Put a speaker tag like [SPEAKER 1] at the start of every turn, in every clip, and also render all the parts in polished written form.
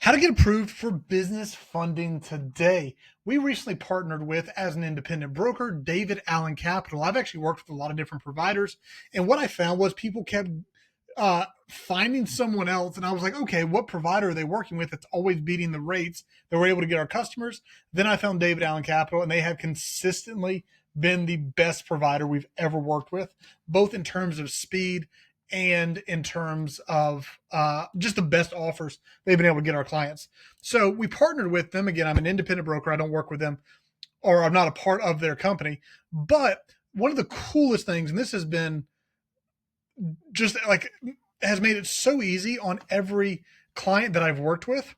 [SPEAKER 1] How to get approved for business funding today. We recently partnered with, as an independent broker, David Allen Capital. I've actually worked with a lot of different providers, and what I found was people kept finding someone else, and I was like, okay, what provider are they working with that's always beating the rates that we're able to get our customers? Then I found David Allen Capital, and they have consistently been the best provider we've ever worked with, both in terms of speed and in terms of just the best offers they've been able to get our clients. So we partnered with them. Again, I'm an independent broker. I don't work with them, or I'm not a part of their company. But one of the coolest things, and this has been just like, has made it so easy on every client that I've worked with,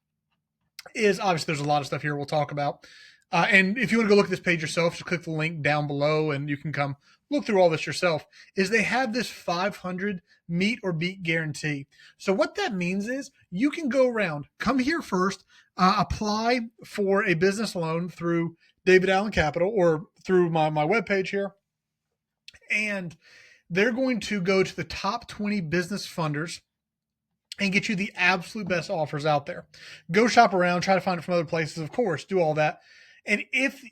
[SPEAKER 1] is obviously there's a lot of stuff here we'll talk about. And if you want to go look at this page yourself, just click the link down below and you can come look through all this yourself. Is they have this 500 meet or beat guarantee. So what that means is you can go around, come here first, apply for a business loan through David Allen Capital or through my webpage here. And they're going to go to the top 20 business funders and get you the absolute best offers out there. Go shop around, try to find it from other places, of course, do all that. And if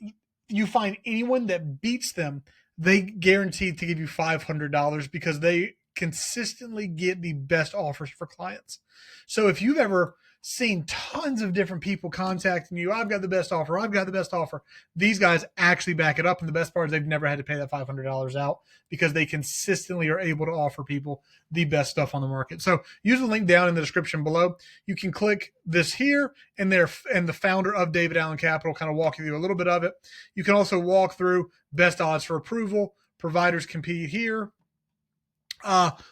[SPEAKER 1] you find anyone that beats them, they guarantee to give you $500 because they consistently get the best offers for clients. So if you've ever seen tons of different people contacting you, I've got the best offer, I've got the best offer, these guys actually back it up. And the best part is they've never had to pay that $500 out because they consistently are able to offer people the best stuff on the market. So use the link down in the description below. You can click this here, and the founder of David Allen Capital kind of walk you through a little bit of it. You can also walk through best odds for approval, providers compete here.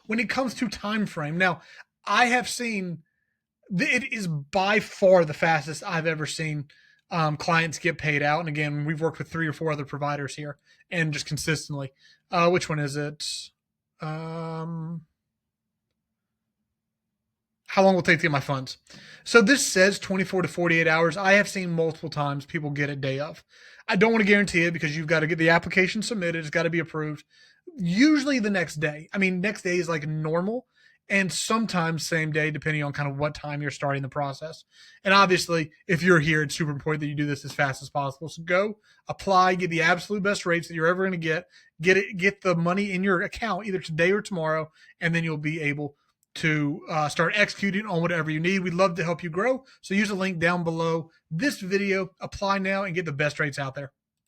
[SPEAKER 1] When it comes to time frame, now I have seen it is by far the fastest I've ever seen clients get paid out. And again, we've worked with 3 or 4 other providers here and just consistently. Which one is it? How long will it take to get my funds? So this says 24 to 48 hours. I have seen multiple times people get it day of. I don't want to guarantee it because you've got to get the application submitted. It's got to be approved. Usually the next day. I mean, next day is like normal, and sometimes same day, depending on kind of what time you're starting the process. And obviously, if you're here, it's super important that you do this as fast as possible. So go apply, get the absolute best rates that you're ever going to get the money in your account either today or tomorrow, and then you'll be able to start executing on whatever you need. We'd love to help you grow. So use the link down below this video, apply now, and get the best rates out there.